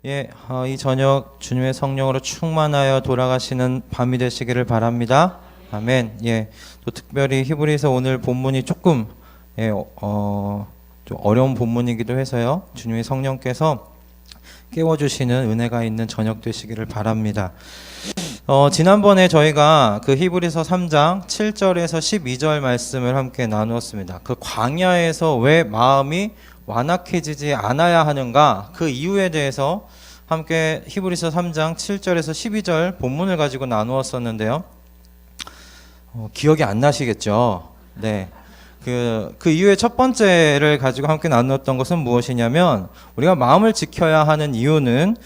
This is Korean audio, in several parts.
이 저녁 주님의 성령으로 충만하여 돌아가시는 밤이 되시기를 바랍니다. 아멘. 또 특별히 히브리서 오늘 본문이 조금 좀 어려운 본문이기도 해서요. 주님의 성령께서 깨워주시는 은혜가 있는 저녁 되시기를 바랍니다. 지난번에 저희가 그 히브리서 3장 7절에서 12절 말씀을 함께 나누었습니다. 그 광야에서 왜 마음이 완악해지지 않아야 하는가, 그 이유에 대해서 함께 히브리서 3장 7절에서 12절 본문을 가지고 나누었었는데요. 기억이 안 나시겠죠? 네. 그 이유의 첫 번째를 가지고 함께 나누었던 것은 무엇이냐면, 우리가 마음을 지켜야 하는 이유는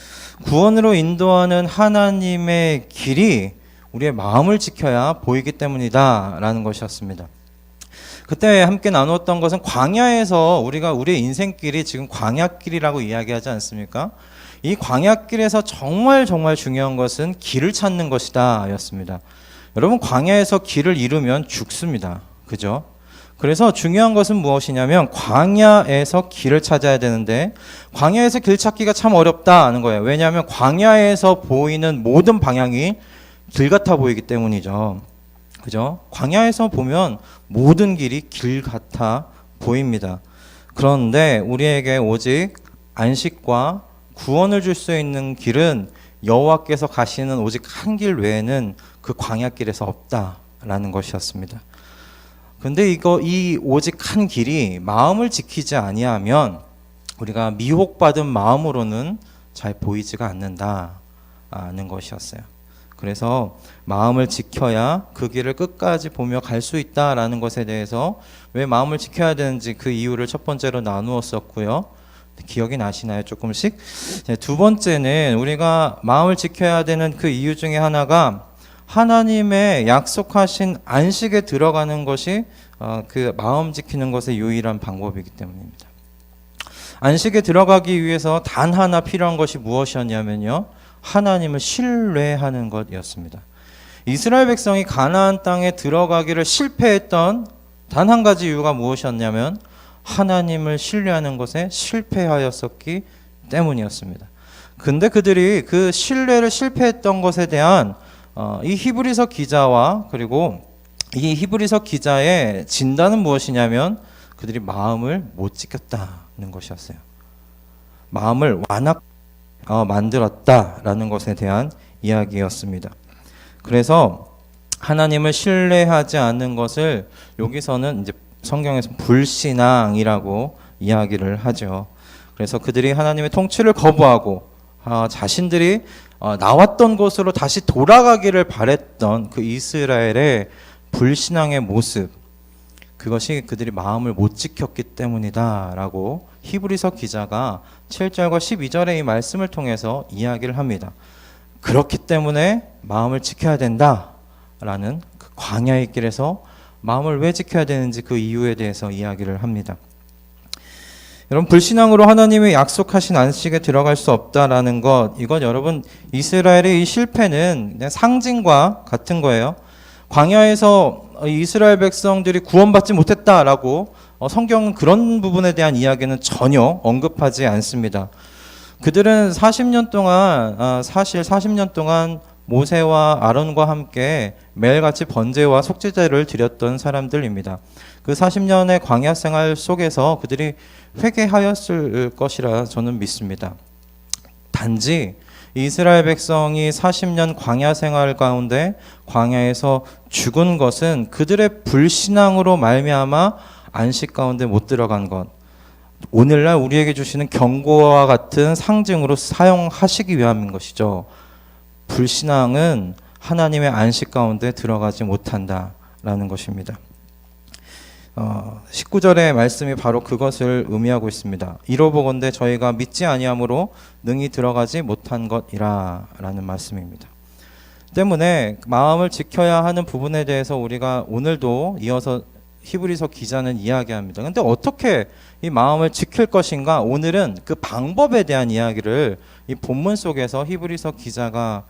구원으로 인도하는 하나님의 길이 우리의 마음을 지켜야 보이기 때문이다 라는 것이었습니다. 그때 함께 나누었던 것은 광야에서 우리가 우리의 인생길이 지금 광야길이라고 이야기하지 않습니까? 이 광야길에서 정말 중요한 것은 길을 찾는 것이다 였습니다. 여러분, 광야에서 길을 잃으면 죽습니다. 그죠? 그래서 중요한 것은 무엇이냐면, 광야에서 길을 찾아야 되는데 광야에서 길 찾기가 참 어렵다는 거예요. 왜냐하면 광야에서 보이는 모든 방향이 길 같아 보이기 때문이죠. 그죠? 광야에서 보면 모든 길이 길 같아 보입니다. 그런데 우리에게 오직 안식과 구원을 줄 수 있는 길은 여호와께서 가시는 오직 한 길 외에는 그 광야길에서 없다라는 것이었습니다. 근데 이 오직 한 길이 마음을 지키지 아니하면 우리가 미혹받은 마음으로는 잘 보이지가 않는다는 것이었어요. 그래서 마음을 지켜야 그 길을 끝까지 보며 갈 수 있다라는 것에 대해서 왜 마음을 지켜야 되는지 그 이유를 첫 번째로 나누었었고요. 기억이 나시나요? 조금씩? 두 번째는 우리가 마음을 지켜야 되는 그 이유 중에 하나가 하나님의 약속하신 안식에 들어가는 것이 그 마음 지키는 것의 유일한 방법이기 때문입니다. 안식에 들어가기 위해서 단 하나 필요한 것이 무엇이었냐면요, 하나님을 신뢰하는 것이었습니다. 이스라엘 백성이 가나안 땅에 들어가기를 실패했던 단 한 가지 이유가 무엇이었냐면 하나님을 신뢰하는 것에 실패하였었기 때문이었습니다. 근데 그들이 그 신뢰를 실패했던 것에 대한 이 히브리서 기자와 그리고 이 히브리서 기자의 진단은 무엇이냐면 그들이 마음을 못 지켰다는 것이었어요. 마음을 만들었다라는 것에 대한 이야기였습니다. 그래서 하나님을 신뢰하지 않는 것을 여기서는 이제 성경에서 불신앙이라고 이야기를 하죠. 그래서 그들이 하나님의 통치를 거부하고 자신들이 나왔던 곳으로 다시 돌아가기를 바랬던 그 이스라엘의 불신앙의 모습, 그것이 그들이 마음을 못 지켰기 때문이다라고 히브리서 기자가 7절과 12절의 이 말씀을 통해서 이야기를 합니다. 그렇기 때문에 마음을 지켜야 된다라는 그 광야의 길에서 마음을 왜 지켜야 되는지 그 이유에 대해서 이야기를 합니다. 여러분, 불신앙으로 하나님의 약속하신 안식에 들어갈 수 없다라는 것, 이건 여러분 이스라엘의 이 실패는 그냥 상징과 같은 거예요. 광야에서 이스라엘 백성들이 구원받지 못했다라고 성경은 그런 부분에 대한 이야기는 전혀 언급하지 않습니다. 그들은 40년 동안 모세와 아론과 함께 매일같이 번제와 속죄제를 드렸던 사람들입니다. 그 40년의 광야 생활 속에서 그들이 회개하였을 것이라 저는 믿습니다. 단지 이스라엘 백성이 40년 광야 생활 가운데 광야에서 죽은 것은 그들의 불신앙으로 말미암아 안식 가운데 못 들어간 것, 오늘날 우리에게 주시는 경고와 같은 상징으로 사용하시기 위함인 것이죠. 불신앙은 하나님의 안식 가운데 들어가지 못한다라는 것입니다. 19절의 말씀이 바로 그것을 의미하고 있습니다. 이로보건대 저희가 믿지 아니함으로 능히 들어가지 못한 것이라 라는 말씀입니다. 때문에 마음을 지켜야 하는 부분에 대해서 우리가 오늘도 이어서 히브리서 기자는 이야기합니다. 근데 어떻게 이 마음을 지킬 것인가? 오늘은 그 방법에 대한 이야기를 이 본문 속에서 히브리서 기자가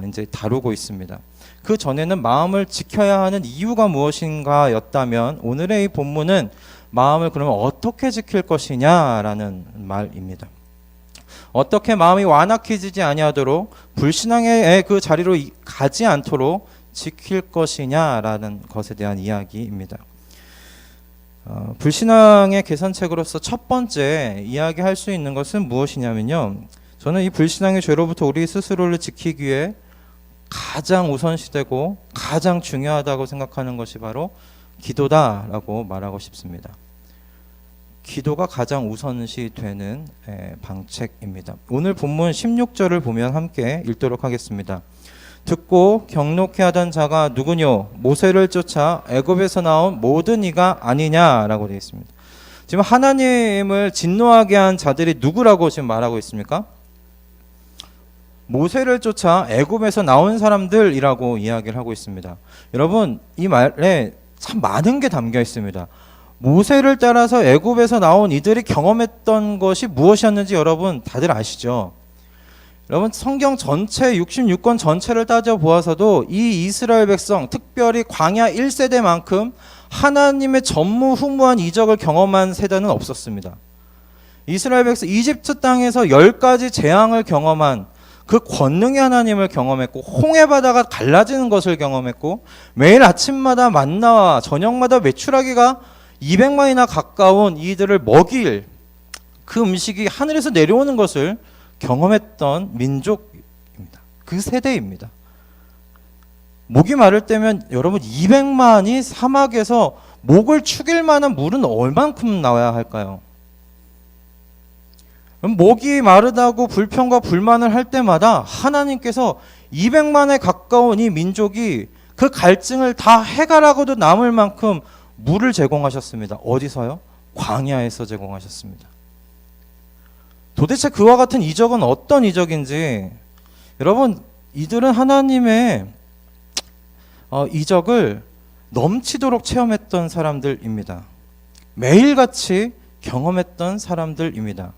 이제 다루고 있습니다. 그 전에는 마음을 지켜야 하는 이유가 무엇인가 였다면, 오늘의 이 본문은 마음을 그러면 어떻게 지킬 것이냐라는 말입니다. 어떻게 마음이 완악해지지 아니하도록 불신앙의 그 자리로 가지 않도록 지킬 것이냐라는 것에 대한 이야기입니다. 불신앙의 개선책으로서 첫 번째 이야기할 수 있는 것은 무엇이냐면요. 저는 이 불신앙의 죄로부터 우리 스스로를 지키기 위해 가장 우선시되고 가장 중요하다고 생각하는 것이 바로 기도다라고 말하고 싶습니다. 기도가 가장 우선시 되는 방책입니다. 오늘 본문 16절을 보면 함께 읽도록 하겠습니다. 듣고 경록해 하던 자가 누구뇨? 모세를 쫓아 애굽에서 나온 모든 이가 아니냐라고 되어 있습니다. 지금 하나님을 진노하게 한 자들이 누구라고 지금 말하고 있습니까? 모세를 쫓아 애굽에서 나온 사람들이라고 이야기를 하고 있습니다. 여러분, 이 말에 참 많은 게 담겨 있습니다. 모세를 따라서 애굽에서 나온 이들이 경험했던 것이 무엇이었는지 여러분 다들 아시죠? 여러분, 성경 전체 66권 전체를 따져보아서도 이 이스라엘 백성, 특별히 광야 1세대만큼 하나님의 전무후무한 이적을 경험한 세대는 없었습니다. 이스라엘 백성, 이집트 땅에서 10가지 재앙을 경험한 그 권능의 하나님을 경험했고, 홍해바다가 갈라지는 것을 경험했고, 매일 아침마다 만나와 저녁마다 메추라기가 200마리나 가까운 이들을 먹일 그 음식이 하늘에서 내려오는 것을 경험했던 민족입니다. 그 세대입니다. 목이 마를 때면 여러분 200만이 사막에서 목을 축일 만한 물은 얼만큼 나와야 할까요? 목이 마르다고 불평과 불만을 할 때마다 하나님께서 200만에 가까운 이 민족이 그 갈증을 다 해결하고도 남을 만큼 물을 제공하셨습니다. 어디서요? 광야에서 제공하셨습니다. 도대체 그와 같은 이적은 어떤 이적인지, 여러분, 이들은 하나님의 이적을 넘치도록 체험했던 사람들입니다. 매일같이 경험했던 사람들입니다.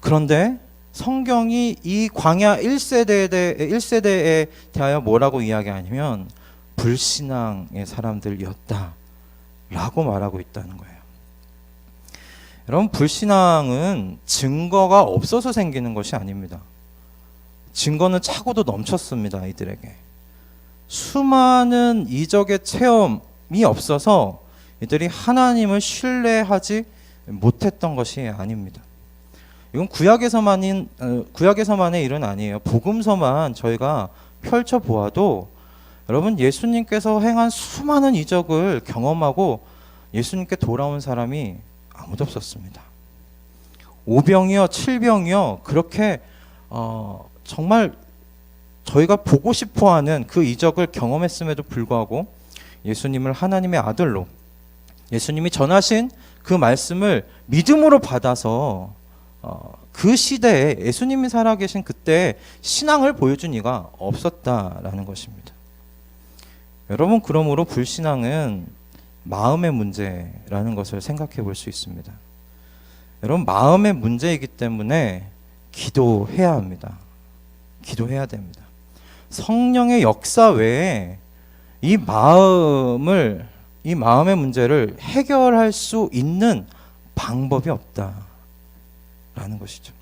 그런데 성경이 이 광야 1세대에 대하여 뭐라고 이야기하냐면 불신앙의 사람들이었다 라고 말하고 있다는 거예요. 여러분, 불신앙은 증거가 없어서 생기는 것이 아닙니다. 증거는 차고도 넘쳤습니다. 이들에게 수많은 이적의 체험이 없어서 이들이 하나님을 신뢰하지 못했던 것이 아닙니다. 이건 구약에서만의 일은 아니에요. 복음서만 저희가 펼쳐보아도 여러분, 예수님께서 행한 수많은 이적을 경험하고 예수님께 돌아온 사람이 아무도 없었습니다. 5병이요 7병이요 그렇게 정말 저희가 보고 싶어하는 그 이적을 경험했음에도 불구하고 예수님을 하나님의 아들로, 예수님이 전하신 그 말씀을 믿음으로 받아서 그 시대에 예수님이 살아계신 그때 신앙을 보여준 이가 없었다라는 것입니다. 여러분, 그러므로 불신앙은 마음의 문제라는 것을 생각해 볼 수 있습니다. 여러분, 마음의 문제이기 때문에 기도해야 합니다. 기도해야 됩니다. 성령의 역사 외에 이 마음의 문제를 해결할 수 있는 방법이 없다라는 것이죠.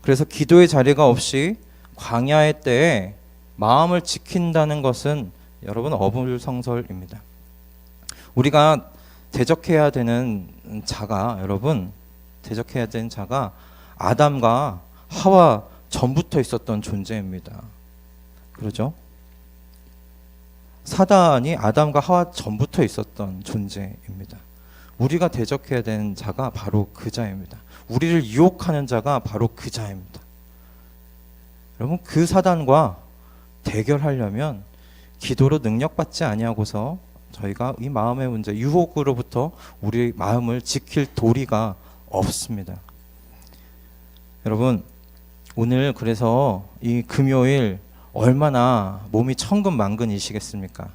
그래서 기도의 자리가 없이 광야의 때에 마음을 지킨다는 것은 여러분 어불성설입니다. 우리가 대적해야 되는 자가, 여러분, 대적해야 되는 자가 아담과 하와 전부터 있었던 존재입니다. 그러죠? 사단이 아담과 하와 전부터 있었던 존재입니다. 우리가 대적해야 되는 자가 바로 그 자입니다. 우리를 유혹하는 자가 바로 그 자입니다. 여러분, 그 사단과 대결하려면 기도로 능력받지 아니하고서 저희가 이 마음의 문제, 유혹으로부터 우리 마음을 지킬 도리가 없습니다. 여러분, 오늘 그래서 이 금요일 얼마나 몸이 천근만근이시겠습니까?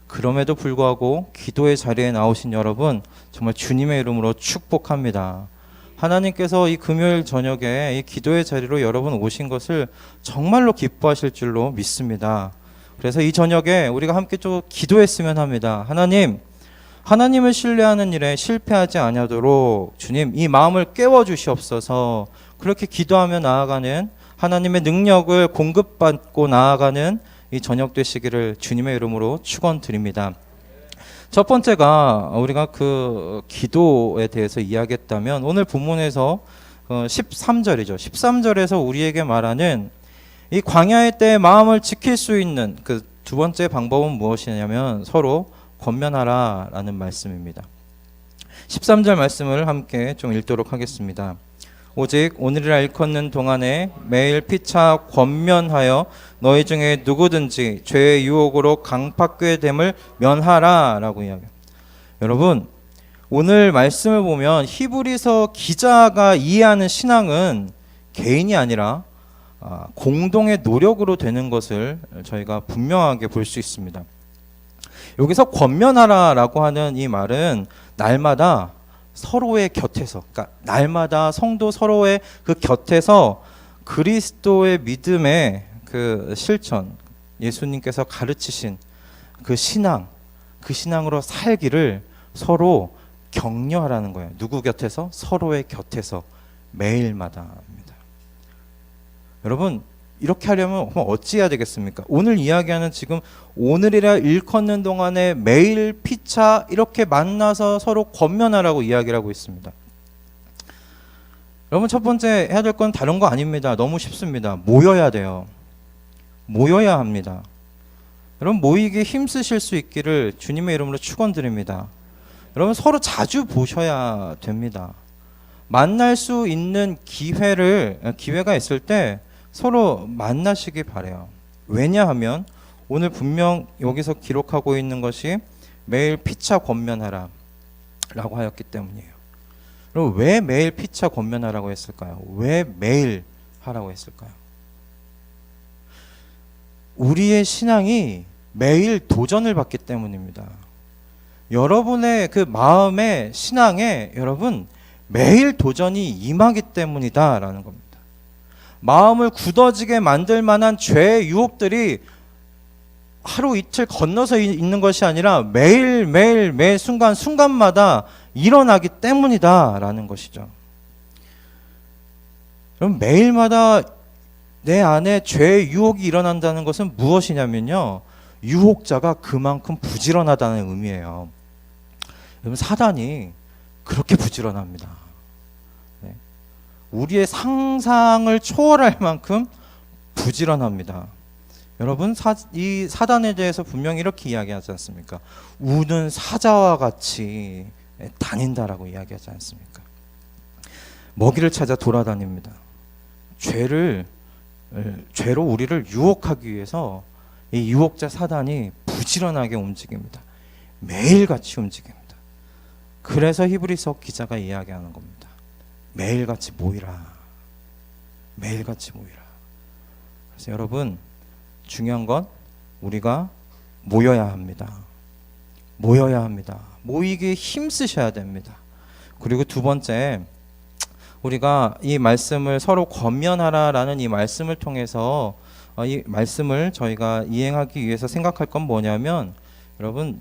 그럼에도 불구하고 기도의 자리에 나오신 여러분, 정말 주님의 이름으로 축복합니다. 하나님께서 이 금요일 저녁에 이 기도의 자리로 여러분 오신 것을 정말로 기뻐하실 줄로 믿습니다. 그래서 이 저녁에 우리가 함께 좀 기도했으면 합니다. 하나님을 신뢰하는 일에 실패하지 아니하도록 주님 이 마음을 깨워 주시옵소서. 그렇게 기도하며 나아가는, 하나님의 능력을 공급받고 나아가는 이 저녁 되시기를 주님의 이름으로 축원드립니다. 첫 번째가 우리가 그 기도에 대해서 이야기했다면, 오늘 본문에서 13절이죠. 13절에서 우리에게 말하는 이 광야의 때에 마음을 지킬 수 있는 그 두 번째 방법은 무엇이냐면 서로 권면하라 라는 말씀입니다. 13절 말씀을 함께 좀 읽도록 하겠습니다. 오직 오늘이라 일컫는 동안에 매일 피차 권면하여 너희 중에 누구든지 죄의 유혹으로 강팍하게 됨을 면하라 라고 이야기합니다. 여러분, 오늘 말씀을 보면 히브리서 기자가 이해하는 신앙은 개인이 아니라 공동의 노력으로 되는 것을 저희가 분명하게 볼 수 있습니다. 여기서 권면하라라고 하는 이 말은 날마다 서로의 곁에서, 그러니까 날마다 성도 서로의 그 곁에서 그리스도의 믿음의 그 실천, 예수님께서 가르치신 그 신앙, 그 신앙으로 살기를 서로 격려하라는 거예요. 누구 곁에서? 서로의 곁에서 매일마다입니다. 여러분, 이렇게 하려면 어찌해야 되겠습니까? 오늘 이야기하는 지금 오늘이라 일컫는 동안에 매일 피차 이렇게 만나서 서로 권면하라고 이야기를 하고 있습니다. 여러분, 첫 번째 해야 될 건 다른 거 아닙니다. 너무 쉽습니다. 모여야 돼요. 모여야 합니다. 여러분, 모이기에 힘쓰실 수 있기를 주님의 이름으로 축원드립니다. 여러분, 서로 자주 보셔야 됩니다. 만날 수 있는 기회가 있을 때 서로 만나시기 바래요. 왜냐하면 오늘 분명 여기서 기록하고 있는 것이 매일 피차 권면하라 라고 하였기 때문이에요. 그럼 왜 매일 피차 권면하라고 했을까요? 왜 매일 하라고 했을까요? 우리의 신앙이 매일 도전을 받기 때문입니다. 여러분의 그 마음의 신앙에 여러분 매일 도전이 임하기 때문이다라는 겁니다. 마음을 굳어지게 만들 만한 죄의 유혹들이 하루 이틀 건너서 있는 것이 아니라 매일 매 순간마다 일어나기 때문이다라는 것이죠. 그럼 매일마다 내 안에 죄의 유혹이 일어난다는 것은 무엇이냐면요, 유혹자가 그만큼 부지런하다는 의미예요. 여러분, 사단이 그렇게 부지런합니다. 우리의 상상을 초월할 만큼 부지런합니다. 여러분, 이 사단에 대해서 분명히 이렇게 이야기하지 않습니까? 우는 사자와 같이 다닌다라고 이야기하지 않습니까? 먹이를 찾아 돌아다닙니다. 죄로 우리를 유혹하기 위해서 이 유혹자 사단이 부지런하게 움직입니다. 매일같이 움직입니다. 그래서 히브리서 기자가 이야기하는 겁니다. 매일같이 모이라. 매일같이 모이라. 그래서 여러분, 중요한 건 우리가 모여야 합니다. 모여야 합니다. 모이기에 힘쓰셔야 됩니다. 그리고 두 번째, 우리가 이 말씀을 서로 권면하라라는 이 말씀을 통해서 이 말씀을 저희가 이행하기 위해서 생각할 건 뭐냐면, 여러분,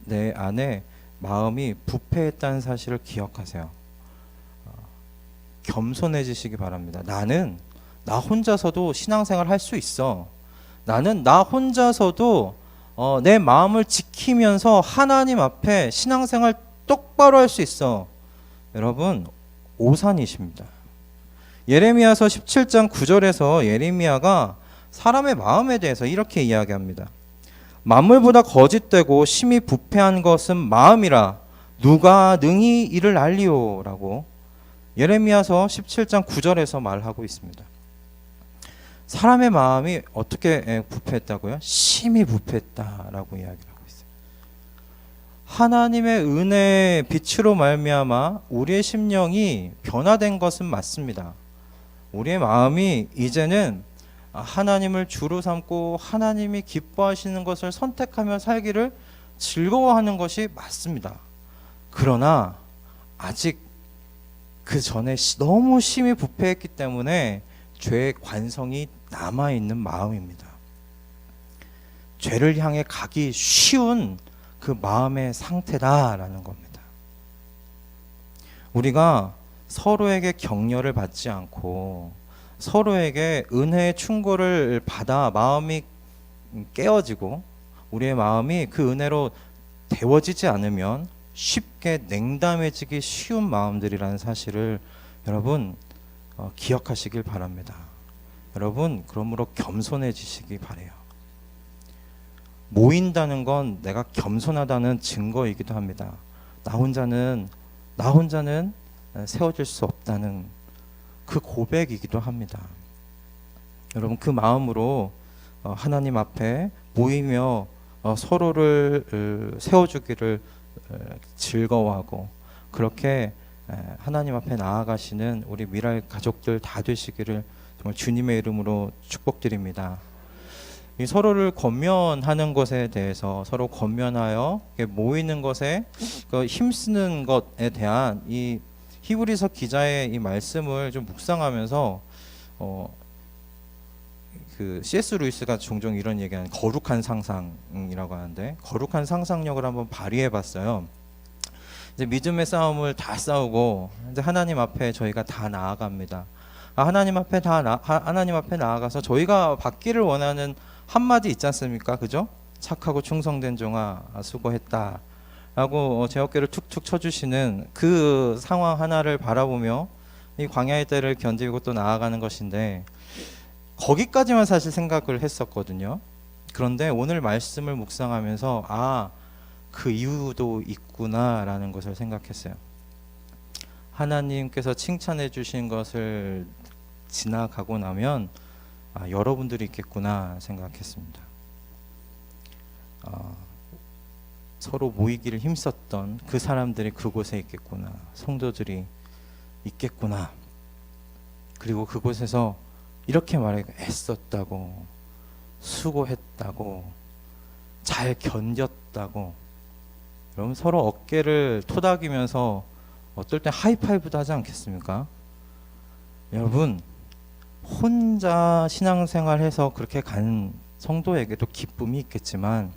내 안에 마음이 부패했다는 사실을 기억하세요. 겸손해지시기 바랍니다. 나는 나 혼자서도 신앙생활 할 수 있어. 나는 나 혼자서도 내 마음을 지키면서 하나님 앞에 신앙생활 똑바로 할 수 있어. 여러분, 오산이십니다. 예레미야서 17장 9절에서 예레미야가 사람의 마음에 대해서 이렇게 이야기합니다. 만물보다 거짓되고 심히 부패한 것은 마음이라 누가 능히 이를 알리오 라고 예레미야서 17장 9절에서 말하고 있습니다. 사람의 마음이 어떻게 부패했다고요? 심히 부패했다라고 이야기를 하고 있어요. 하나님의 은혜의 빛으로 말미암아 우리의 심령이 변화된 것은 맞습니다. 우리의 마음이 이제는 하나님을 주로 삼고 하나님이 기뻐하시는 것을 선택하며 살기를 즐거워하는 것이 맞습니다. 그러나 아직 그 전에 너무 심히 부패했기 때문에 죄의 관성이 남아있는 마음입니다. 죄를 향해 가기 쉬운 그 마음의 상태다라는 겁니다. 우리가 서로에게 격려를 받지 않고 서로에게 은혜의 충고를 받아 마음이 깨어지고 우리의 마음이 그 은혜로 데워지지 않으면 쉽게 냉담해지기 쉬운 마음들이라는 사실을 여러분 기억하시길 바랍니다. 여러분 그러므로 겸손해지시기 바래요. 모인다는 건 내가 겸손하다는 증거이기도 합니다. 나 혼자는 세워질 수 없다는 그 고백이기도 합니다. 여러분 그 마음으로 하나님 앞에 모이며 서로를 세워주기를 즐거워하고 그렇게 하나님 앞에 나아가시는 우리 미랄 가족들 다 되시기를 정말 주님의 이름으로 축복드립니다. 이 서로를 권면하는 것에 대해서 서로 권면하여 모이는 것에 힘쓰는 것에 대한 이 히브리서 기자의 이 말씀을 좀 묵상하면서 그 C.S. 루이스가 종종 이런 얘기하는 거룩한 상상이라고 하는데 거룩한 상상력을 한번 발휘해봤어요. 이제 믿음의 싸움을 다 싸우고 이제 하나님 앞에 저희가 다 나아갑니다. 하나님 앞에 나아가서 저희가 받기를 원하는 한마디 있지 않습니까? 그죠? 착하고 충성된 종아 수고했다 라고 제 어깨를 툭툭 쳐주시는 그 상황 하나를 바라보며 이 광야의 때를 견디고 또 나아가는 것인데 거기까지만 사실 생각을 했었거든요. 그런데 오늘 말씀을 묵상하면서 그 이유도 있구나 라는 것을 생각했어요. 하나님께서 칭찬해 주신 것을 지나가고 나면 여러분들이 있겠구나 생각했습니다. 서로 모이기를 힘썼던 그 사람들이 그곳에 있겠구나. 성도들이 있겠구나. 그리고 그곳에서 이렇게 말해요. 애썼다고, 수고했다고, 잘 견뎠다고. 여러분 서로 어깨를 토닥이면서 어떨 때 하이파이브도 하지 않겠습니까? 여러분 혼자 신앙생활해서 그렇게 간 성도에게도 기쁨이 있겠지만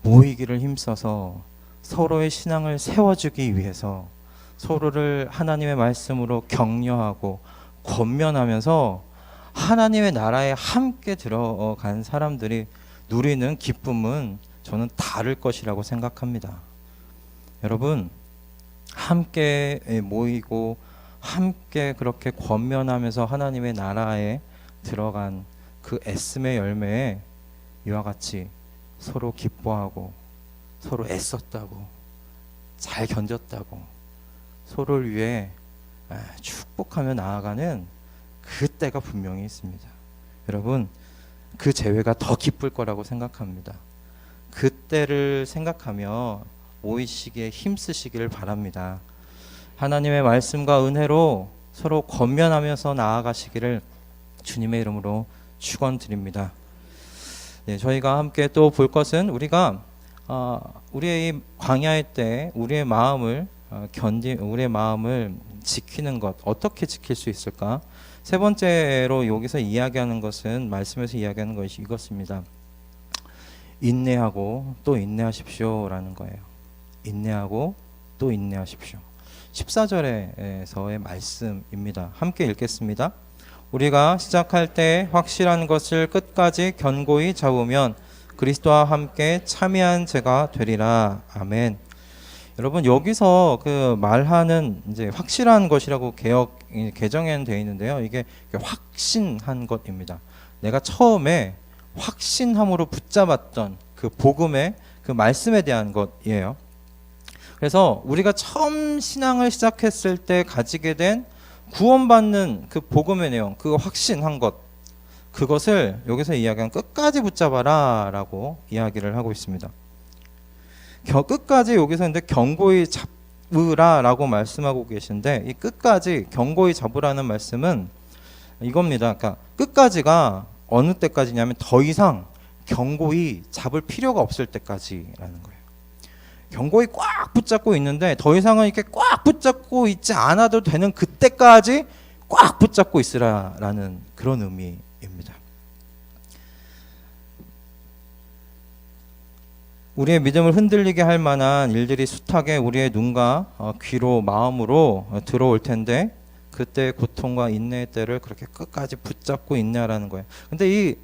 모이기를 힘써서 서로의 신앙을 세워주기 위해서 서로를 하나님의 말씀으로 격려하고 권면하면서 하나님의 나라에 함께 들어간 사람들이 누리는 기쁨은 저는 다를 것이라고 생각합니다. 여러분 함께 모이고 함께 그렇게 권면하면서 하나님의 나라에 들어간 그 애씀의 열매에 이와 같이 서로 기뻐하고 서로 애썼다고 잘 견뎠다고 서로를 위해 축복하며 나아가는 그 때가 분명히 있습니다. 여러분 그 재회가 더 기쁠 거라고 생각합니다. 그 때를 생각하며 모이시기에 힘쓰시기를 바랍니다. 하나님의 말씀과 은혜로 서로 권면하면서 나아가시기를 주님의 이름으로 축원드립니다. 네, 저희가 함께 또 볼 것은 우리가 우리의 이 광야의 때 우리의 마음을 우리의 마음을 지키는 것 어떻게 지킬 수 있을까? 세 번째로 여기서 이야기하는 것은 말씀에서 이야기하는 것이 이것입니다. 인내하고 또 인내하십시오라는 거예요. 인내하고 또 인내하십시오. 14절에서의 말씀입니다. 함께 읽겠습니다. 우리가 시작할 때 확실한 것을 끝까지 견고히 잡으면 그리스도와 함께 참여한 자가 되리라. 아멘. 여러분 여기서 그 말하는 이제 확실한 것이라고 개정에는 되어 있는데요. 이게 확신한 것입니다. 내가 처음에 확신함으로 붙잡았던 그 복음의 그 말씀에 대한 것이에요. 그래서 우리가 처음 신앙을 시작했을 때 가지게 된 구원받는 그 복음의 내용, 그 확신한 것, 그것을 여기서 이야기한 끝까지 붙잡아라 라고 이야기를 하고 있습니다. 끝까지 여기서 근데 견고히 잡으라 라고 말씀하고 계신데 이 끝까지 견고히 잡으라는 말씀은 이겁니다. 그러니까 끝까지가 어느 때까지냐면 더 이상 견고히 잡을 필요가 없을 때까지라는 거예요. 견고히 꽉 붙잡고 있는데 더 이상은 이렇게 꽉 붙잡고 있지 않아도 되는 그때까지 꽉 붙잡고 있으라라는 그런 의미입니다. 우리의 믿음을 흔들리게 할 만한 일들이 숱하게 우리의 눈과 귀로 마음으로 들어올 텐데 그때 고통과 인내의 때를 그렇게 끝까지 붙잡고 있냐라는 거예요. 근데 이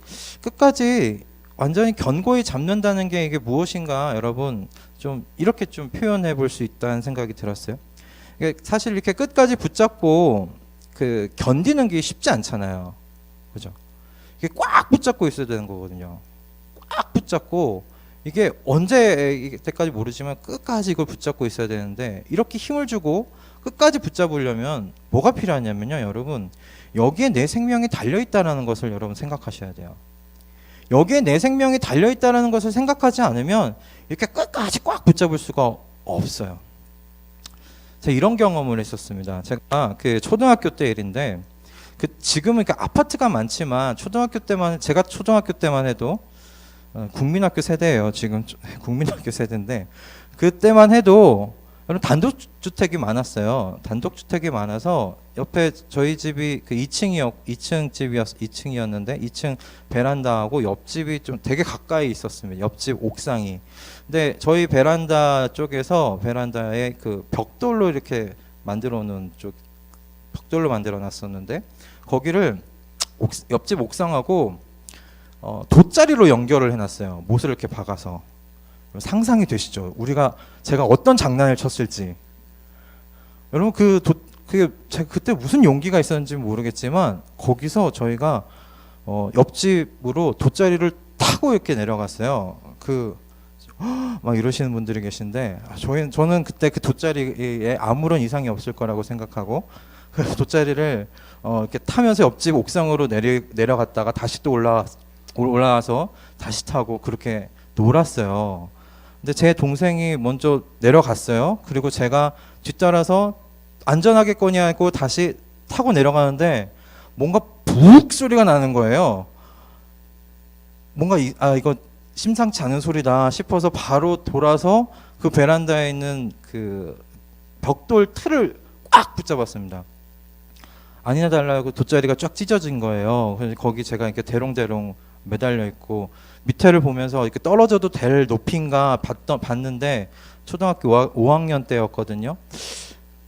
끝까지 완전히 견고히 잡는다는 게 이게 무엇인가 여러분 좀 이렇게 좀 표현해 볼 수 있다는 생각이 들었어요. 이게 사실 이렇게 끝까지 붙잡고 그 견디는 게 쉽지 않잖아요. 그죠? 이게 꽉 붙잡고 있어야 되는 거거든요. 꽉 붙잡고 이게 언제 때까지 모르지만 끝까지 이걸 붙잡고 있어야 되는데 이렇게 힘을 주고 끝까지 붙잡으려면 뭐가 필요하냐면요, 여러분 여기에 내 생명이 달려 있다라는 것을 여러분 생각하셔야 돼요. 여기에 내 생명이 달려 있다라는 것을 생각하지 않으면 이렇게 끝까지 꽉 붙잡을 수가 없어요. 제가 이런 경험을 했었습니다. 제가 그 초등학교 때 일인데 그 지금은 그 아파트가 많지만 초등학교 때만 제가 초등학교 때만 해도 국민학교 세대예요. 지금 국민학교 세대인데 그때만 해도 단독주택이 많았어요. 단독주택이 많아서 옆에 저희 집이 그 2층 집이었 2층이었는데 2층 베란다하고 옆집이 좀 되게 가까이 있었습니다. 옆집 옥상이. 근데 저희 베란다 쪽에서 베란다에 그 벽돌로 이렇게 만들어 놓은 쪽 벽돌로 만들어 놨었는데 거기를 옆집 옥상하고 돗자리로 연결을 해놨어요. 못을 이렇게 박아서. 상상이 되시죠? 제가 어떤 장난을 쳤을지. 여러분 그게 제가 그때 무슨 용기가 있었는지 모르겠지만 거기서 저희가 옆집으로 돗자리를 타고 이렇게 내려갔어요. 막 이러시는 분들이 계신데 저는 그때 그 돗자리에 아무런 이상이 없을 거라고 생각하고 그 돗자리를 이렇게 타면서 옆집 옥상으로 내려갔다가 다시 또 올라와서 다시 타고 그렇게 놀았어요. 근데 제 동생이 먼저 내려갔어요. 그리고 제가 뒤따라서 안전하겠거니 하고 다시 타고 내려가는데 뭔가 북 소리가 나는 거예요. 뭔가 이거 심상치 않은 소리다 싶어서 바로 돌아서 그 베란다에 있는 그 벽돌 틀을 꽉 붙잡았습니다. 아니나 달라고 돗자리가 쫙 찢어진 거예요. 그래서 거기 제가 이렇게 대롱대롱 매달려 있고 밑에를 보면서 이렇게 떨어져도 될 높이인가 봤는데 초등학교 5학년 때였거든요.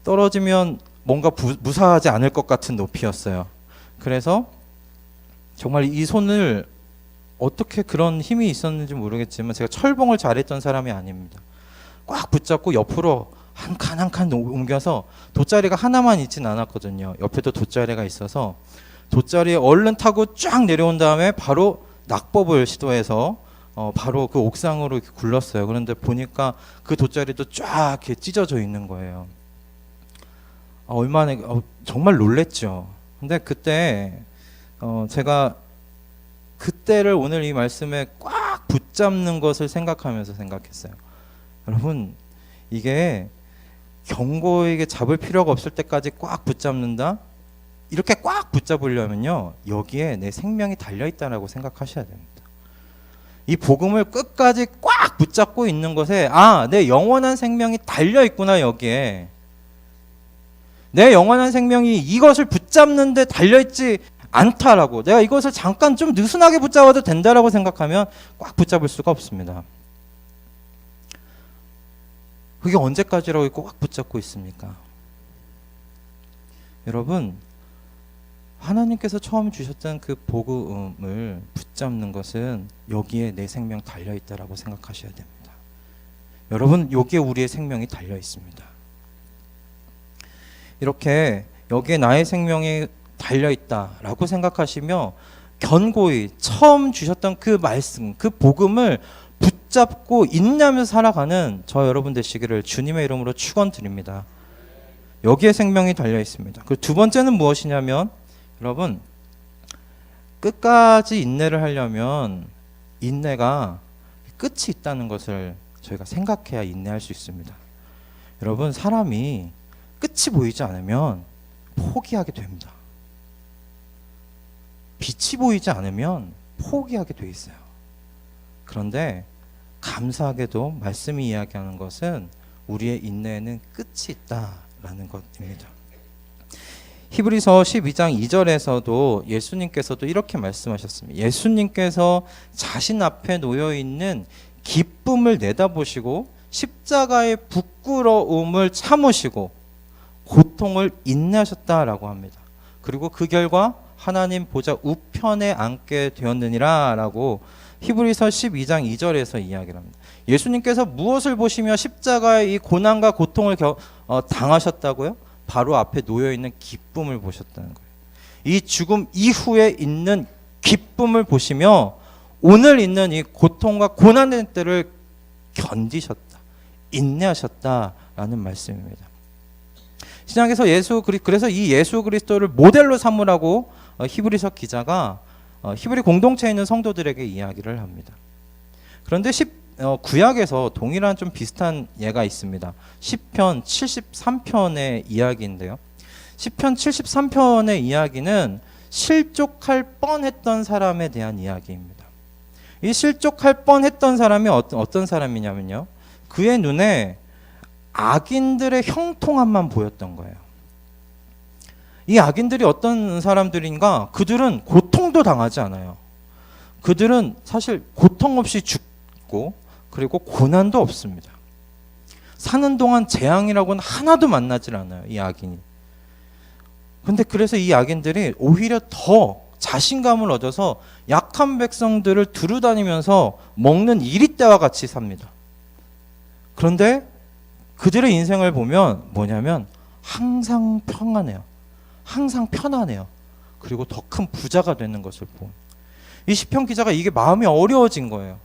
떨어지면 뭔가 무사하지 않을 것 같은 높이였어요. 그래서 정말 이 손을 어떻게 그런 힘이 있었는지 모르겠지만 제가 철봉을 잘했던 사람이 아닙니다. 꽉 붙잡고 옆으로 한 칸 한 칸 옮겨서 돗자리가 하나만 있진 않았거든요. 옆에도 돗자리가 있어서 돗자리에 얼른 타고 쫙 내려온 다음에 바로 낙법을 시도해서 바로 그 옥상으로 이렇게 굴렀어요. 그런데 보니까 그 돗자리도 쫙 이렇게 찢어져 있는 거예요. 얼마나 정말 놀랬죠. 근데 그때 제가 그때를 오늘 이 말씀에 꽉 붙잡는 것을 생각했어요. 여러분 이게 견고하게 잡을 필요가 없을 때까지 꽉 붙잡는다. 이렇게 꽉 붙잡으려면요 여기에 내 생명이 달려있다라고 생각하셔야 됩니다. 이 복음을 끝까지 꽉 붙잡고 있는 것에 내 영원한 생명이 달려있구나. 여기에 내 영원한 생명이 이것을 붙잡는데 달려있지 않다라고, 내가 이것을 잠깐 좀 느슨하게 붙잡아도 된다라고 생각하면 꽉 붙잡을 수가 없습니다. 그게 언제까지라고 꽉 붙잡고 있습니까? 여러분 하나님께서 처음 주셨던 그 복음을 붙잡는 것은 여기에 내 생명 달려있다라고 생각하셔야 됩니다. 여러분 여기에 우리의 생명이 달려있습니다. 이렇게 여기에 나의 생명이 달려있다라고 생각하시며 견고히 처음 주셨던 그 말씀, 그 복음을 붙잡고 인내하면서 살아가는 저 여러분 되시기를 주님의 이름으로 축원드립니다. 여기에 생명이 달려있습니다. 그 두 번째는 무엇이냐면 여러분 끝까지 인내를 하려면 인내가 끝이 있다는 것을 저희가 생각해야 인내할 수 있습니다. 여러분 사람이 끝이 보이지 않으면 포기하게 됩니다. 빛이 보이지 않으면 포기하게 돼 있어요. 그런데 감사하게도 말씀이 이야기하는 것은 우리의 인내에는 끝이 있다라는 것입니다. 히브리서 12장 2절에서도 예수님께서도 이렇게 말씀하셨습니다. 예수님께서 자신 앞에 놓여 있는 기쁨을 내다보시고 십자가의 부끄러움을 참으시고 고통을 인내하셨다라고 합니다. 그리고 그 결과 하나님 보좌 우편에 앉게 되었느니라 라고 히브리서 12장 2절에서 이야기를 합니다. 예수님께서 무엇을 보시며 십자가의 이 고난과 고통을 당하셨다고요? 바로 앞에 놓여있는 기쁨을 보셨다는 거예요. 이 죽음 이후에 있는 기쁨을 보시며 오늘 있는 이 고통과 고난의 때를 견디셨다, 인내하셨다라는 말씀입니다. 신약에서 그래서 이 예수 그리스도를 모델로 삼으라고 히브리서 기자가 히브리 공동체에 있는 성도들에게 이야기를 합니다. 그런데 구약에서 동일한 좀 비슷한 예가 있습니다. 시편 73편의 이야기인데요. 시편 73편의 이야기는 실족할 뻔했던 사람에 대한 이야기입니다. 이 실족할 뻔했던 사람이 어떤 사람이냐면요, 그의 눈에 악인들의 형통함만 보였던 거예요. 이 악인들이 어떤 사람들인가? 그들은 고통도 당하지 않아요. 그들은 사실 고통 없이 죽고 그리고 고난도 없습니다. 사는 동안 재앙이라고는 하나도 만나질 않아요, 이 악인이. 근데 그래서 이 악인들이 오히려 더 자신감을 얻어서 약한 백성들을 두루다니면서 먹는 이리떼와 같이 삽니다. 그런데 그들의 인생을 보면 뭐냐면 항상 평안해요. 항상 편안해요. 그리고 더 큰 부자가 되는 것을 본 이 시편 기자가 이게 마음이 어려워진 거예요.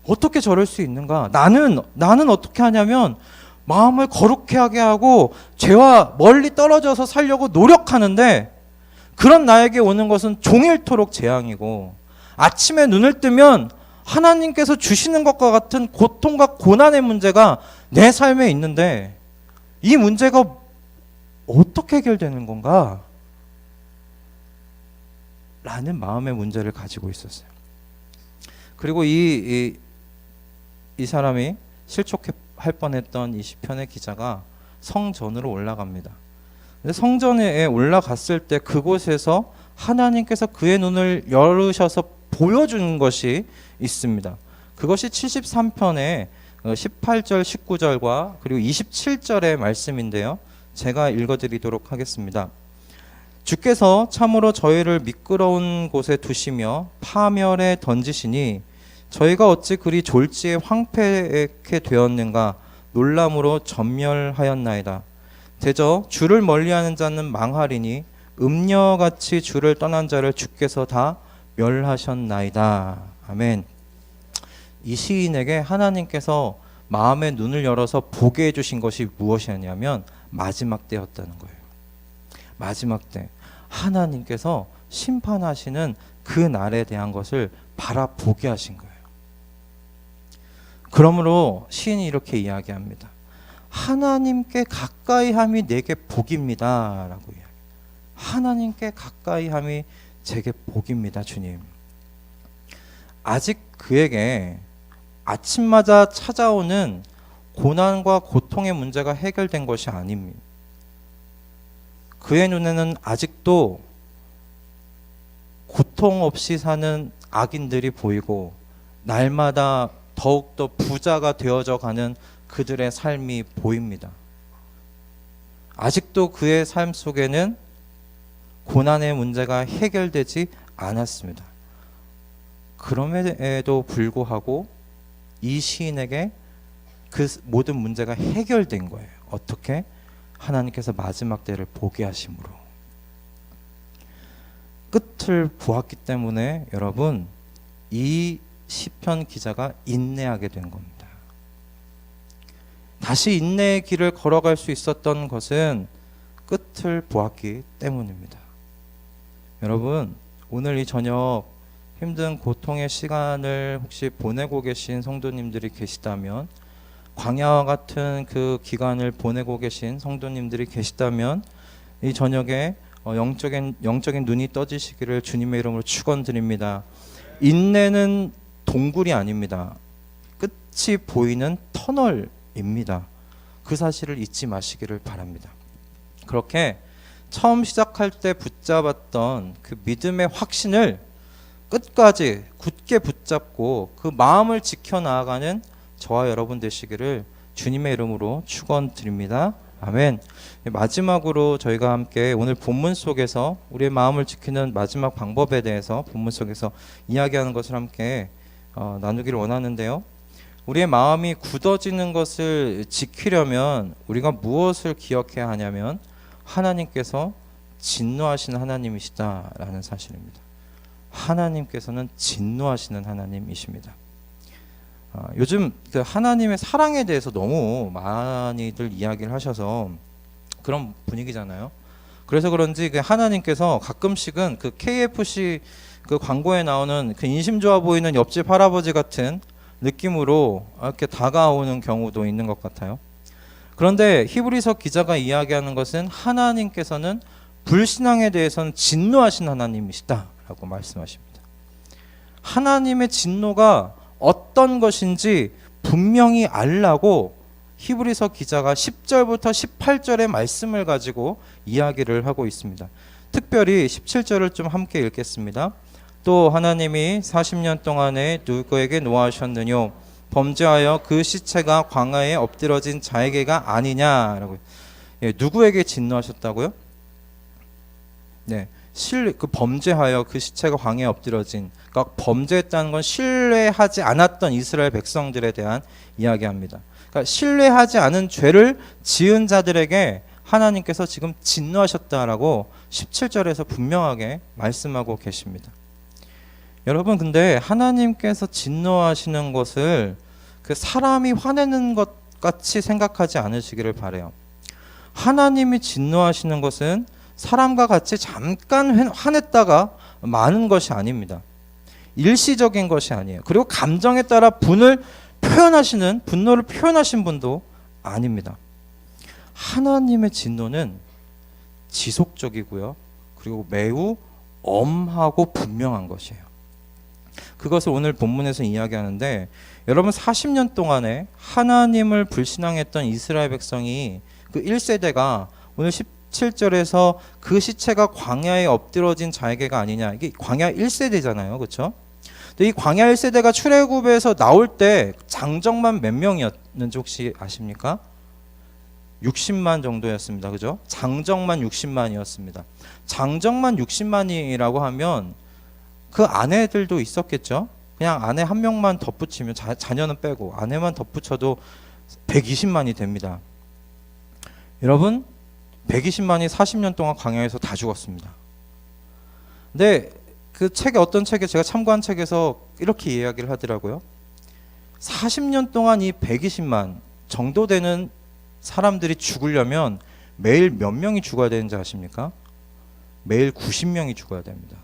어떻게 저럴 수 있는가? 나는 어떻게 하냐면 마음을 거룩하게 하고 죄와 멀리 떨어져서 살려고 노력하는데 그런 나에게 오는 것은 종일토록 재앙이고 아침에 눈을 뜨면 하나님께서 주시는 것과 같은 고통과 고난의 문제가 내 삶에 있는데 이 문제가 어떻게 해결되는 건가? 라는 마음의 문제를 가지고 있었어요. 그리고 이 사람이 실족할 뻔했던 이 시편의 기자가 성전으로 올라갑니다. 성전에 올라갔을 때 그곳에서 하나님께서 그의 눈을 열으셔서 보여준 것이 있습니다. 그것이 73편의 18절, 19절과 그리고 27절의 말씀인데요. 제가 읽어드리도록 하겠습니다. 주께서 참으로 저희를 미끄러운 곳에 두시며 파멸에 던지시니 저희가 어찌 그리 졸지에 황폐케 되었는가 놀람으로 전멸하였나이다. 대저 주를 멀리하는 자는 망하리니 음녀같이 주를 떠난 자를 주께서 다 멸하셨나이다. 아멘. 이 시인에게 하나님께서 마음의 눈을 열어서 보게 해주신 것이 무엇이었냐면 마지막 때였다는 거예요. 마지막 때 하나님께서 심판하시는 그 날에 대한 것을 바라보게 하신 거예요. 그러므로 시인이 이렇게 이야기합니다. 하나님께 가까이함이 내게 복입니다 라고 이야기해요. 하나님께 가까이함이 제게 복입니다, 주님. 아직 그에게 아침마다 찾아오는 고난과 고통의 문제가 해결된 것이 아닙니다. 그의 눈에는 아직도 고통 없이 사는 악인들이 보이고 날마다 더욱더 부자가 되어져 가는 그들의 삶이 보입니다. 아직도 그의 삶 속에는 고난의 문제가 해결되지 않았습니다. 그럼에도 불구하고 이 시인에게 그 모든 문제가 해결된 거예요. 어떻게? 하나님께서 마지막 때를 보게 하심으로. 끝을 보았기 때문에 여러분, 이 시편 기자가 인내하게 된 겁니다. 다시 인내의 길을 걸어갈 수 있었던 것은 끝을 보았기 때문입니다. 여러분, 오늘 이 저녁 힘든 고통의 시간을 혹시 보내고 계신 성도님들이 계시다면, 광야와 같은 그 기간을 보내고 계신 성도님들이 계시다면 이 저녁에 영적인 눈이 떠지시기를 주님의 이름으로 축원드립니다. 인내는 동굴이 아닙니다. 끝이 보이는 터널입니다. 그 사실을 잊지 마시기를 바랍니다. 그렇게 처음 시작할 때 붙잡았던 그 믿음의 확신을 끝까지 굳게 붙잡고 그 마음을 지켜나가는 저와 여러분 되시기를 주님의 이름으로 축원드립니다. 아멘. 마지막으로 저희가 함께 오늘 본문 속에서 우리의 마음을 지키는 마지막 방법에 대해서 본문 속에서 이야기하는 것을 함께 나누기를 원하는데요. 우리의 마음이 굳어지는 것을 지키려면 우리가 무엇을 기억해야 하냐면 하나님께서 진노하시는 하나님이시다라는 사실입니다. 하나님께서는 진노하시는 하나님이십니다. 요즘 그 하나님의 사랑에 대해서 너무 많이들 이야기를 하셔서 그런 분위기잖아요. 그래서 그런지 그 하나님께서 가끔씩은 그 KFC 그 광고에 나오는 그 인심 좋아 보이는 옆집 할아버지 같은 느낌으로 이렇게 다가오는 경우도 있는 것 같아요. 그런데 히브리서 기자가 이야기하는 것은 하나님께서는 불신앙에 대해서는 진노하신 하나님이시다라고 말씀하십니다. 하나님의 진노가 어떤 것인지 분명히 알라고 히브리서 기자가 10절부터 18절의 말씀을 가지고 이야기를 하고 있습니다. 특별히 17절을 좀 함께 읽겠습니다. 또 하나님이 40년 동안에 누구에게 노하셨느뇨? 범죄하여 그 시체가 광야에 엎드러진 자에게가 아니냐라고. 누구에게 진노하셨다고요? 네, 그 범죄하여 그 시체가 광야에 엎드러진, 그러니까 범죄했다는 건 신뢰하지 않았던 이스라엘 백성들에 대한 이야기합니다. 그러니까 신뢰하지 않은 죄를 지은 자들에게 하나님께서 지금 진노하셨다라고 17절에서 분명하게 말씀하고 계십니다. 여러분, 근데 하나님께서 진노하시는 것을 그 사람이 화내는 것 같이 생각하지 않으시기를 바라요. 하나님이 진노하시는 것은 사람과 같이 잠깐 화냈다가 마는 것이 아닙니다. 일시적인 것이 아니에요. 그리고 감정에 따라 분노를 표현하신 분도 아닙니다. 하나님의 진노는 지속적이고요. 그리고 매우 엄하고 분명한 것이에요. 그것을 오늘 본문에서 이야기하는데, 여러분 40년 동안에 하나님을 불신앙했던 이스라엘 백성이 그 1세대가 오늘 17절에서 그 시체가 광야에 엎드러진 자에게가 아니냐, 이게 광야 1세대잖아요. 그렇죠? 근데 이 광야 1세대가 출애굽에서 나올 때 장정만 몇 명이었는지 혹시 아십니까? 60만 정도였습니다. 그죠? 장정만 60만이었습니다. 장정만 60만이라고 하면 그 아내들도 있었겠죠? 그냥 아내 한 명만 덧붙이면 자녀는 빼고 아내만 덧붙여도 120만이 됩니다. 여러분, 120만이 40년 동안 광야에서 다 죽었습니다. 근데 그 책에, 어떤 책에 제가 참고한 책에서 이렇게 이야기를 하더라고요. 40년 동안 이 120만 정도 되는 사람들이 죽으려면 매일 몇 명이 죽어야 되는지 아십니까? 매일 90명이 죽어야 됩니다.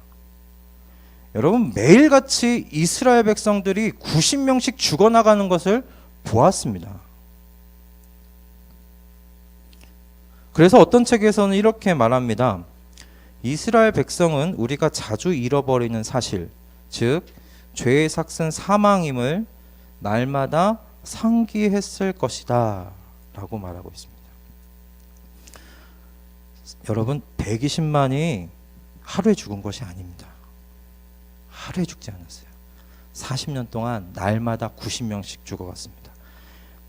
여러분, 매일같이 이스라엘 백성들이 90명씩 죽어나가는 것을 보았습니다. 그래서 어떤 책에서는 이렇게 말합니다. 이스라엘 백성은 우리가 자주 잃어버리는 사실, 즉 죄의 삭은 사망임을 날마다 상기했을 것이다 라고 말하고 있습니다. 여러분, 120만이 하루에 죽은 것이 아닙니다. 하루에 죽지 않았어요. 40년 동안 날마다 90명씩 죽어갔습니다.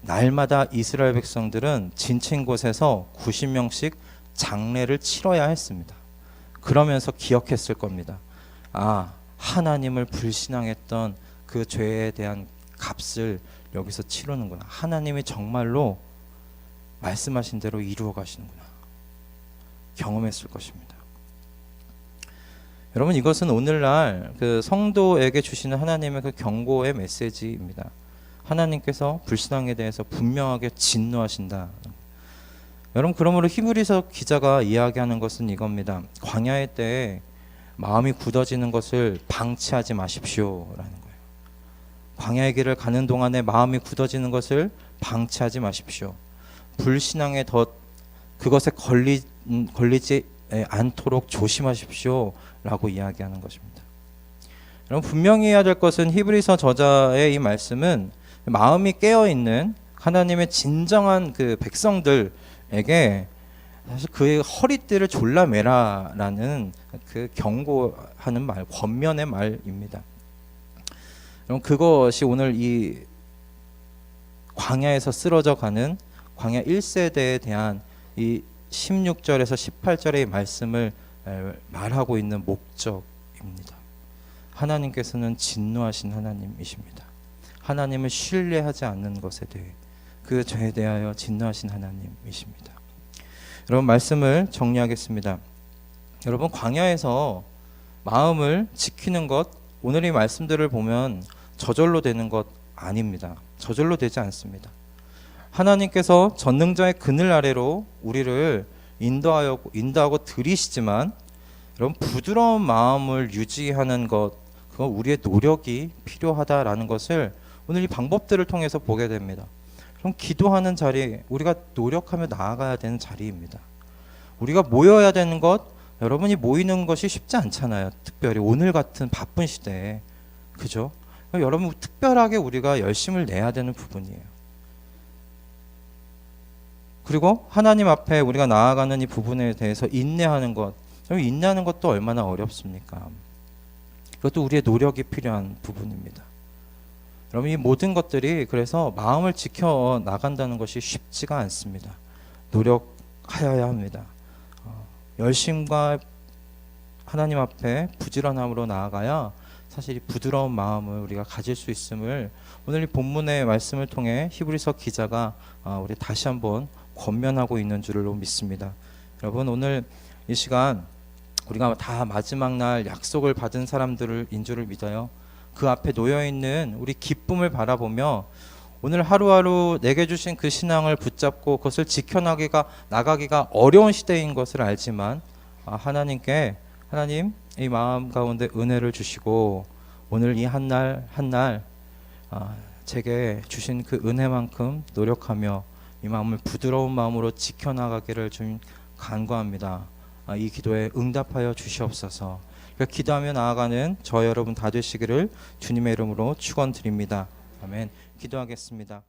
날마다 이스라엘 백성들은 지친 곳에서 90명씩 장례를 치러야 했습니다. 그러면서 기억했을 겁니다. 아, 하나님을 불신앙했던 그 죄에 대한 값을 여기서 치르는구나. 하나님이 정말로 말씀하신 대로 이루어 가시는구나. 경험했을 것입니다. 여러분, 이것은 오늘날 그 성도에게 주시는 하나님의 그 경고의 메시지입니다. 하나님께서 불신앙에 대해서 분명하게 진노하신다. 여러분, 그러므로 히브리서 기자가 이야기하는 것은 이겁니다. 광야의 때에 마음이 굳어지는 것을 방치하지 마십시오라는 거예요. 광야의 길을 가는 동안에 마음이 굳어지는 것을 방치하지 마십시오. 불신앙에 더 그것에 걸리지 않도록 조심하십시오 라고 이야기하는 것입니다. 여러분, 분명히 해야 될 것은 히브리서 저자의 이 말씀은 마음이 깨어있는 하나님의 진정한 그 백성들에게 사실 그의 허리띠를 졸라매라라는 그 경고하는 말, 권면의 말입니다. 그럼 그것이 오늘 이 광야에서 쓰러져 가는 광야 1세대에 대한 이 16절에서 18절의 말씀을 말하고 있는 목적입니다. 하나님께서는 진노하신 하나님이십니다. 하나님을 신뢰하지 않는 것에 대해 그 죄에 대하여 진노하신 하나님이십니다. 여러분, 말씀을 정리하겠습니다. 여러분, 광야에서 마음을 지키는 것, 오늘 이 말씀들을 보면 저절로 되는 것 아닙니다. 저절로 되지 않습니다. 하나님께서 전능자의 그늘 아래로 우리를 인도하고 들이시지만, 여러분, 부드러운 마음을 유지하는 것, 그건 우리의 노력이 필요하다라는 것을 오늘 이 방법들을 통해서 보게 됩니다. 그럼 기도하는 자리, 우리가 노력하며 나아가야 되는 자리입니다. 우리가 모여야 되는 것, 여러분이 모이는 것이 쉽지 않잖아요. 특별히 오늘 같은 바쁜 시대에, 그죠? 여러분, 특별하게 우리가 열심을 내야 되는 부분이에요. 그리고 하나님 앞에 우리가 나아가는 이 부분에 대해서 인내하는 것, 인내하는 것도 얼마나 어렵습니까? 그것도 우리의 노력이 필요한 부분입니다. 여러분, 이 모든 것들이 그래서 마음을 지켜 나간다는 것이 쉽지가 않습니다. 노력하여야 합니다. 열심과 하나님 앞에 부지런함으로 나아가야 사실 이 부드러운 마음을 우리가 가질 수 있음을 오늘 이 본문의 말씀을 통해 히브리서 기자가 우리 다시 한번 권면하고 있는 줄로 믿습니다. 여러분, 오늘 이 시간 우리가 다 마지막 날 약속을 받은 사람들인 줄을 믿어요. 그 앞에 놓여있는 우리 기쁨을 바라보며 오늘 하루하루 내게 주신 그 신앙을 붙잡고 그것을 나가기가 어려운 시대인 것을 알지만 하나님 이 마음 가운데 은혜를 주시고 오늘 이 한 날 제게 주신 그 은혜만큼 노력하며 이 마음을 부드러운 마음으로 지켜나가기를 좀 간구합니다. 이 기도에 응답하여 주시옵소서. 기도하며 나아가는 저 여러분 다 되시기를 주님의 이름으로 축원드립니다. 아멘. 기도하겠습니다.